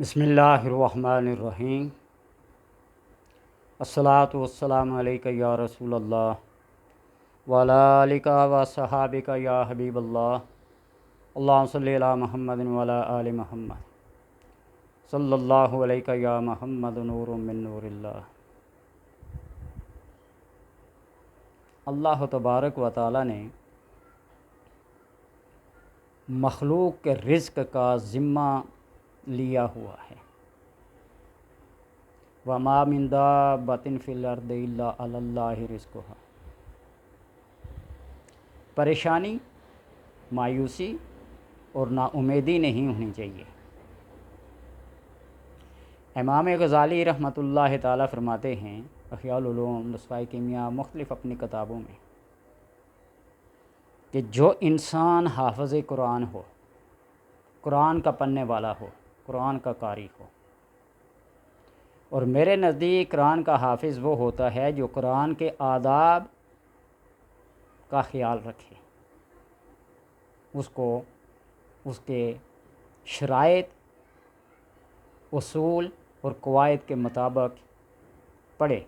بسم اللہ الرحمن الرحیم۔ الصلاۃ والسلام علیک یا رسول اللہ وعلی آلک و صحابک یا حبیب اللہ۔ اللہم صلی علی محمد وعلی آل محمد صلی اللہ علیہ یا محمد نور من نور اللہ۔ اللہ تبارک و تعالی نے مخلوق کے رزق کا ذمہ لیا ہوا ہے۔ وَمَا مِن دَابَّةٍ فِي الْأَرْضِ إِلَّا عَلَى اللَّهِ رِزْقُهَا۔ پریشانی، مایوسی اور نا امیدی نہیں ہونی چاہیے۔ امام غزالی رحمۃ اللہ تعالی فرماتے ہیں، احیاء العلوم، نسخہ کیمیاء، مختلف اپنی کتابوں میں، کہ جو انسان حافظ قرآن ہو، قرآن کا پڑھنے والا ہو، قرآن کا قاری ہو، اور میرے نزدیک قرآن کا حافظ وہ ہوتا ہے جو قرآن کے آداب کا خیال رکھے، اس کو اس کے شرائط، اصول اور قواعد کے مطابق پڑھے،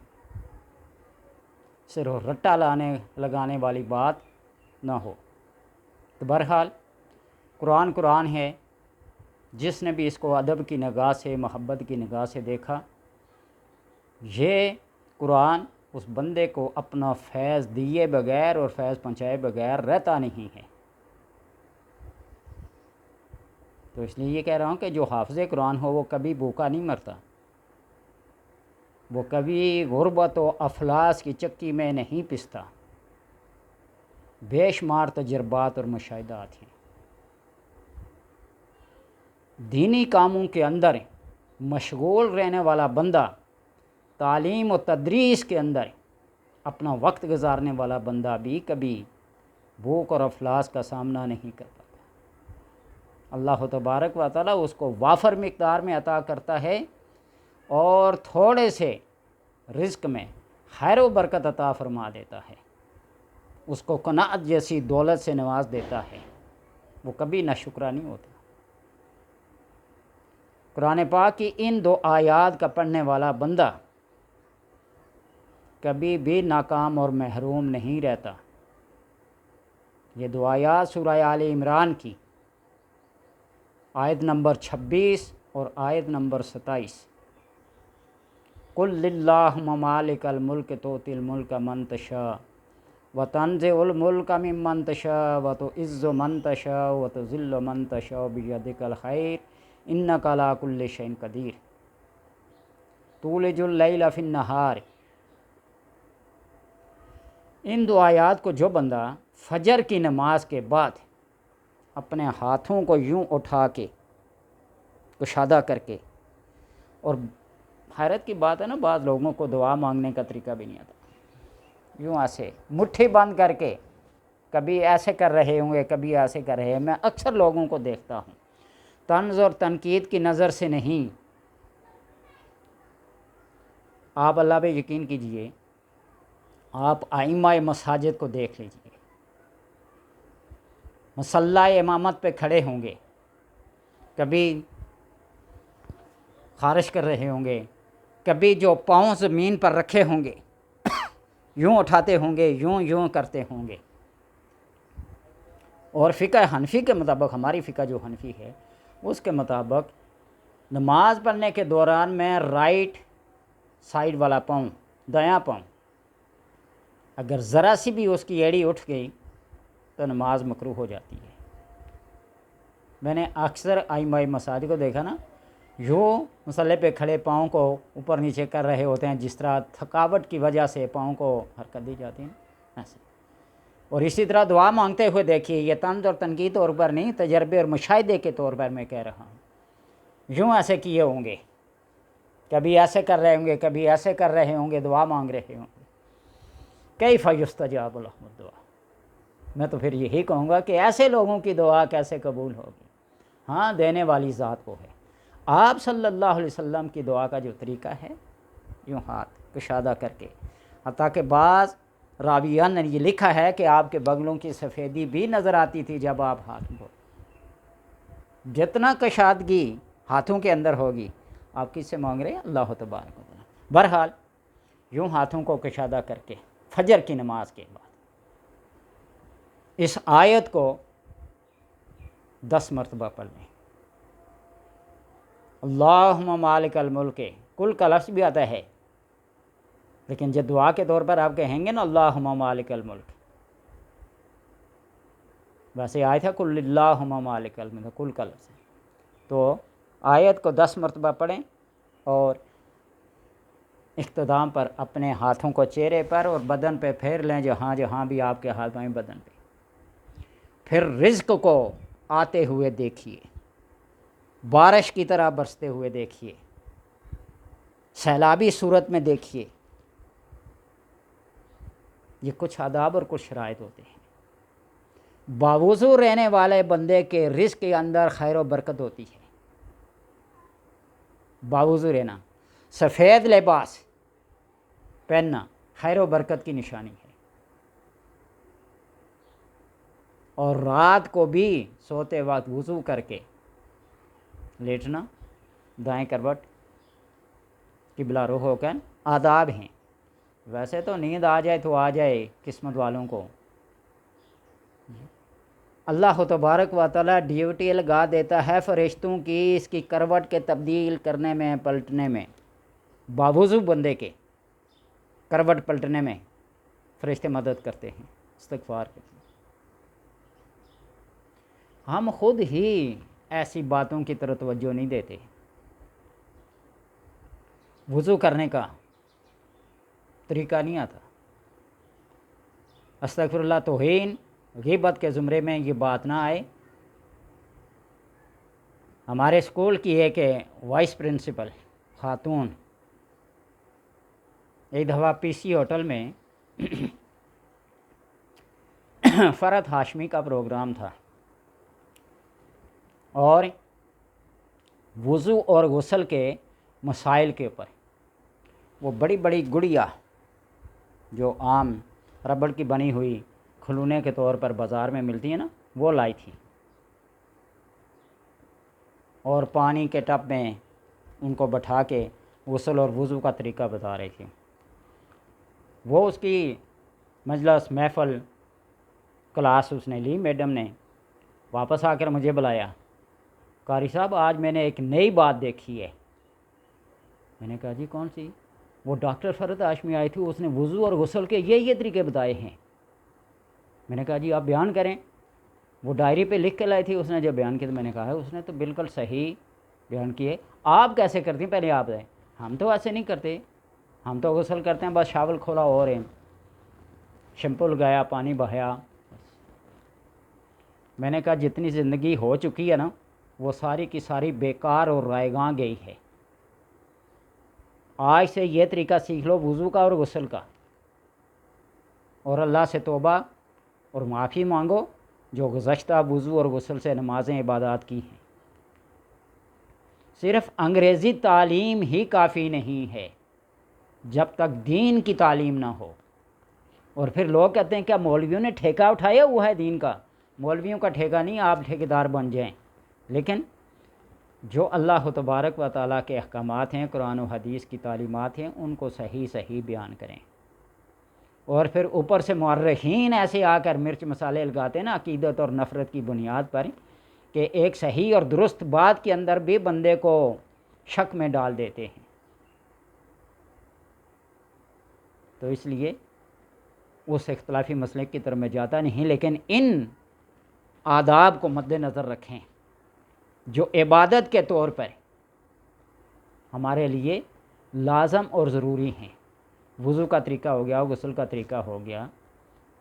صرف رٹا لگانے والی بات نہ ہو۔ تو بہرحال قرآن ہے، جس نے بھی اس کو ادب کی نگاہ سے، محبت کی نگاہ سے دیکھا، یہ قرآن اس بندے کو اپنا فیض دیے بغیر اور فیض پہنچائے بغیر رہتا نہیں ہے۔ تو اس لیے یہ کہہ رہا ہوں کہ جو حافظ قرآن ہو وہ کبھی بھوکا نہیں مرتا، وہ کبھی غربت و افلاس کی چکی میں نہیں پستا۔ بے شمار تجربات اور مشاہدات ہیں۔ دینی کاموں کے اندر مشغول رہنے والا بندہ، تعلیم و تدریس کے اندر اپنا وقت گزارنے والا بندہ بھی کبھی بھوک اور افلاس کا سامنا نہیں کر پاتا۔ اللہ تبارک و تعالی اس کو وافر مقدار میں عطا کرتا ہے اور تھوڑے سے رزق میں خیر و برکت عطا فرما دیتا ہے، اس کو قناعت جیسی دولت سے نواز دیتا ہے، وہ کبھی ناشکرا نہیں ہوتا۔ قرآن پاک کی ان دو آیات کا پڑھنے والا بندہ کبھی بھی ناکام اور محروم نہیں رہتا۔ یہ دو آیات سورہ آل عمران کی آیت نمبر 26 اور آیت نمبر 27۔ قُلِ اللّٰهُمَّ مَالِكَ الْمُلْكِ تُؤْتِي الْمُلْكَ مَن تَشَاءُ وَتَنزِعُ الْمُلْكَ مِمَّن تَشَاءُ وَتُعِزُّ مَن تَشَاءُ وَتُذِلُّ مَن تَشَاءُ بِيَدِكَ الْخَيْرُ إِنَّكَ عَلَىٰ كُلِّ شَيْءٍ قَدِيرٌ تُولِجُ اللَّيْلَ فِي النَّهَارِ۔ ان دو آیات کو جو بندہ فجر کی نماز کے بعد اپنے ہاتھوں کو یوں اٹھا کے، کشادہ کر کے، اور حیرت کی بات ہے نا، بعض لوگوں کو دعا مانگنے کا طریقہ بھی نہیں آتا، یوں ایسے مٹھی بند کر کے، کبھی ایسے کر رہے ہوں گے، کبھی ایسے کر رہے ہیں۔ میں اکثر لوگوں کو دیکھتا ہوں، طنز اور تنقید کی نظر سے نہیں، آپ اللہ پہ یقین کیجئے، آپ ائمہ مساجد کو دیکھ لیجئے، مصلی امامت پہ کھڑے ہوں گے، کبھی خارش کر رہے ہوں گے، کبھی جو پاؤں زمین پر رکھے ہوں گے یوں اٹھاتے ہوں گے، یوں کرتے ہوں گے۔ اور فقہ حنفی کے مطابق، ہماری فقہ جو حنفی ہے اس کے مطابق، نماز پڑھنے کے دوران میں رائٹ سائیڈ والا پاؤں، دایاں پاؤں، اگر ذرا سی بھی اس کی ایڑی اٹھ گئی تو نماز مکروہ ہو جاتی ہے۔ میں نے اکثر ائمہ مساجد کو دیکھا نا، یوں مصلی پہ کھڑے پاؤں کو اوپر نیچے کر رہے ہوتے ہیں، جس طرح تھکاوٹ کی وجہ سے پاؤں کو حرکت دی جاتی ہے ایسے۔ اور اسی طرح دعا مانگتے ہوئے دیکھیے، یہ طنز اور تنقید طور پر نہیں، تجربے اور مشاہدے کے طور پر میں کہہ رہا ہوں، یوں ایسے کیے ہوں گے، کبھی ایسے کر رہے ہوں گے، کبھی ایسے کر رہے ہوں گے، دعا مانگ رہے ہوں گے۔ کیف یستجاب لہم الدعاء۔ میں تو پھر یہی کہوں گا کہ ایسے لوگوں کی دعا کیسے قبول ہوگی؟ ہاں، دینے والی ذات وہ ہے۔ آپ صلی اللہ علیہ وسلم کی دعا کا جو طریقہ ہے، یوں ہاتھ کشادہ کر کے، حتیٰ کہ بعض راویان نے یہ لکھا ہے کہ آپ کے بغلوں کی سفیدی بھی نظر آتی تھی جب آپ ہاتھ بولتے۔ جتنا کشادگی ہاتھوں کے اندر ہوگی، آپ کس سے مانگ رہے ہیں؟ اللہ تبارک و تعالیٰ۔ بہرحال یوں ہاتھوں کو کشادہ کر کے فجر کی نماز کے بعد اس آیت کو 10 مرتبہ پڑھ لیں۔ اللہم مالک الملک، کل کا لفظ بھی آتا ہے، لیکن جب دعا کے طور پر آپ کہیں گے نا اللہم مالک الملک، ویسے آیا تھا کل اللہم مالک الملک، کل کا لفظ ہے، تو آیت کو 10 مرتبہ پڑھیں اور اختتام پر اپنے ہاتھوں کو چہرے پر اور بدن پہ پھیر لیں، جہاں جہاں بھی آپ کے ہاتھ میں بدن پہ، پھر رزق کو آتے ہوئے دیکھیے، بارش کی طرح برستے ہوئے دیکھیے، سیلابی صورت میں دیکھیے۔ یہ کچھ آداب اور کچھ شرائط ہوتے ہیں۔ باوضو رہنے والے بندے کے رزق کے اندر خیر و برکت ہوتی ہے۔ باوضو رہنا، سفید لباس پہننا خیر و برکت کی نشانی ہے، اور رات کو بھی سوتے وقت وضو کر کے لیٹنا، دائیں کروٹ، قبلہ رخ ہو کر، آداب ہیں۔ ویسے تو نیند آ جائے تو آ جائے قسمت والوں کو، اللہ تبارک و تعالیٰ ڈیوٹی لگا دیتا ہے فرشتوں کی اس کی کروٹ کے تبدیل کرنے میں، پلٹنے میں۔ باوضو بندے کے کروٹ پلٹنے میں فرشتے مدد کرتے ہیں، استغفار کرتے ہیں۔ ہم خود ہی ایسی باتوں کی طرف توجہ نہیں دیتے۔ وضو کرنے کا طریقہ نہیں آتا، استغفر اللہ، توہین غیبت کے زمرے میں یہ بات نہ آئے۔ ہمارے اسکول کی ایک وائس پرنسپل خاتون ایک دفعہ پی سی ہوٹل میں فرحت ہاشمی کا پروگرام تھا، اور وضو اور غسل کے مسائل کے اوپر وہ بڑی بڑی گڑیا جو عام ربڑ کی بنی ہوئی کھلونے کے طور پر بازار میں ملتی ہیں نا، وہ لائی تھی، اور پانی کے ٹب میں ان کو بٹھا کے غسل اور وضو کا طریقہ بتا رہی تھی۔ وہ اس کی مجلس محفل کلاس اس نے لی، میڈم نے واپس آ کر مجھے بلایا، قاری صاحب آج میں نے ایک نئی بات دیکھی ہے۔ میں نے کہا جی کون سی؟ وہ ڈاکٹر فرحت ہاشمی آئی تھی، اس نے وضو اور غسل کے یہ طریقے بتائے ہیں۔ میں نے کہا جی آپ بیان کریں۔ وہ ڈائری پہ لکھ کے لائی تھی، اس نے جب بیان کیا تو میں نے کہا ہے اس نے تو بالکل صحیح بیان کیے، آپ کیسے کرتی ہیں پہلے آپ بتائیں۔ ہم تو ایسے نہیں کرتے، ہم تو غسل کرتے ہیں بس شاول کھولا اور شیمپو لگایا، پانی بہایا۔ میں نے کہا جتنی زندگی ہو چکی ہے نا وہ ساری کی ساری بیکار اور رائیگاں گئی ہے، آج سے یہ طریقہ سیکھ لو وضو کا اور غسل کا، اور اللہ سے توبہ اور معافی مانگو جو گزشتہ وضو اور غسل سے نمازیں عبادات کی ہیں۔ صرف انگریزی تعلیم ہی کافی نہیں ہے جب تک دین کی تعلیم نہ ہو۔ اور پھر لوگ کہتے ہیں کیا مولویوں نے ٹھیکہ اٹھایا ہوا ہے دین کا؟ مولویوں کا ٹھیکہ نہیں، آپ ٹھیکیدار بن جائیں، لیکن جو اللہ تبارک و تعالیٰ کے احکامات ہیں، قرآن و حدیث کی تعلیمات ہیں، ان کو صحیح صحیح بیان کریں۔ اور پھر اوپر سے مورخین ایسے آ کر مرچ مسالے لگاتے ہیں نا عقیدت اور نفرت کی بنیاد پر، کہ ایک صحیح اور درست بات کے اندر بھی بندے کو شک میں ڈال دیتے ہیں۔ تو اس لیے اس اختلافی مسئلے کی طرف میں جاتا نہیں، لیکن ان آداب کو مد نظر رکھیں جو عبادت کے طور پر ہمارے لیے لازم اور ضروری ہیں۔ وضو کا طریقہ ہو گیا، غسل کا طریقہ ہو گیا،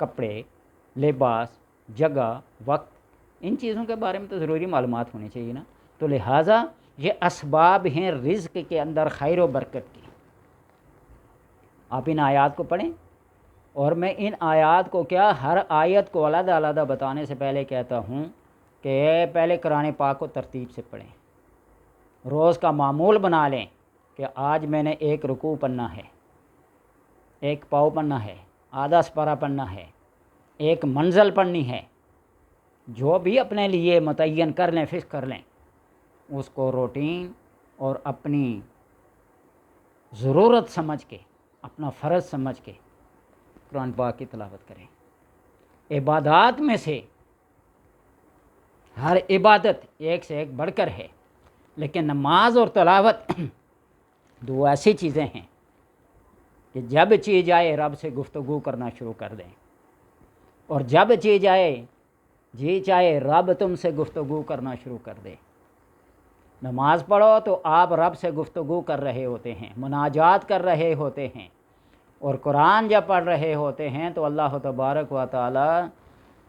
کپڑے، لباس، جگہ، وقت، ان چیزوں کے بارے میں تو ضروری معلومات ہونی چاہیے نا۔ تو لہٰذا یہ اسباب ہیں رزق کے اندر خیر و برکت کی۔ آپ ان آیات کو پڑھیں، اور میں ان آیات کو کیا ہر آیت کو علیحدہ علیحدہ بتانے سے پہلے کہتا ہوں کہ پہلے قرآن پاک کو ترتیب سے پڑھیں، روز کا معمول بنا لیں کہ آج میں نے ایک رکوع پڑھنا ہے، ایک پاؤ پڑھنا ہے، آدھا سپارہ پڑھنا ہے، ایک منزل پڑھنی ہے، جو بھی اپنے لیے متعین کر لیں، فکس کر لیں، اس کو روٹین اور اپنی ضرورت سمجھ کے، اپنا فرض سمجھ کے قرآن پاک کی تلاوت کریں۔ عبادات میں سے ہر عبادت ایک سے ایک بڑھ کر ہے، لیکن نماز اور تلاوت دو ایسی چیزیں ہیں کہ جب چیز آئے رب سے گفتگو کرنا شروع کر دیں، اور جب چیز آئے جی چاہے رب تم سے گفتگو کرنا شروع کر دے۔ نماز پڑھو تو آپ رب سے گفتگو کر رہے ہوتے ہیں، مناجات کر رہے ہوتے ہیں، اور قرآن جب پڑھ رہے ہوتے ہیں تو اللہ تبارک و تعالی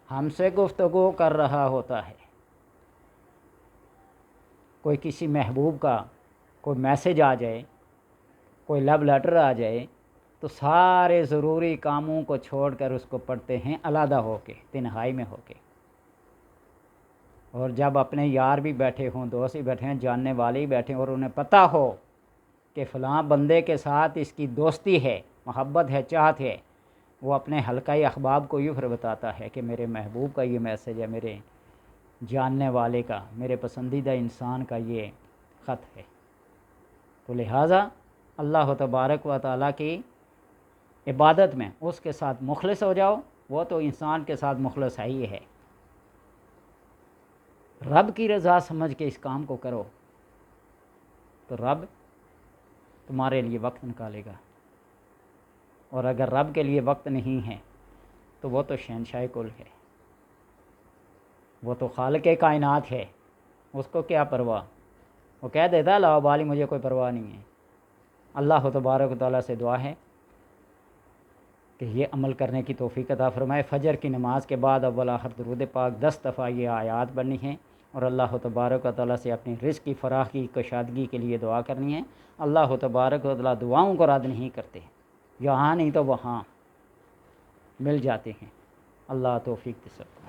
ہم سے گفتگو کر رہا ہوتا ہے۔ کوئی کسی محبوب کا کوئی میسج آ جائے، کوئی لو لیٹر آ جائے، تو سارے ضروری کاموں کو چھوڑ کر اس کو پڑھتے ہیں علیحدہ ہو کے، تنہائی میں ہو کے۔ اور جب اپنے یار بھی بیٹھے ہوں، دوست بھی بیٹھے ہیں، جاننے والے ہی بیٹھے ہیں، اور انہیں پتہ ہو کہ فلاں بندے کے ساتھ اس کی دوستی ہے، محبت ہے، چاہت ہے، وہ اپنے حلقۂ احباب کو یوں پھر بتاتا ہے کہ میرے محبوب کا یہ میسج ہے، میرے جاننے والے کا، میرے پسندیدہ انسان کا یہ خط ہے۔ تو لہٰذا اللہ تبارک و تعالیٰ کی عبادت میں اس کے ساتھ مخلص ہو جاؤ، وہ تو انسان کے ساتھ مخلص ہے ہی ہے۔ رب کی رضا سمجھ کے اس کام کو کرو تو رب تمہارے لیے وقت نکالے گا، اور اگر رب کے لیے وقت نہیں ہے تو وہ تو شہنشاہ کل ہے، وہ تو خالق کائنات ہے، اس کو کیا پرواہ؟ وہ کہہ دیتا لا بالی، مجھے کوئی پرواہ نہیں ہے۔ اللہ تبارک و تعالیٰ سے دعا ہے کہ یہ عمل کرنے کی توفیق عطا فرمائے۔ فجر کی نماز کے بعد اول آخر درود پاک 10 دفعہ یہ آیات پڑھنی ہیں، اور اللہ تبارک و تعالیٰ سے اپنی رزق کی فراخی کشادگی کے لیے دعا کرنی ہے۔ اللہ تبارک و تعالیٰ دعاؤں کو رد نہیں کرتے، یہاں نہیں تو وہاں مل جاتے ہیں۔ اللہ توفیق دے سب کو۔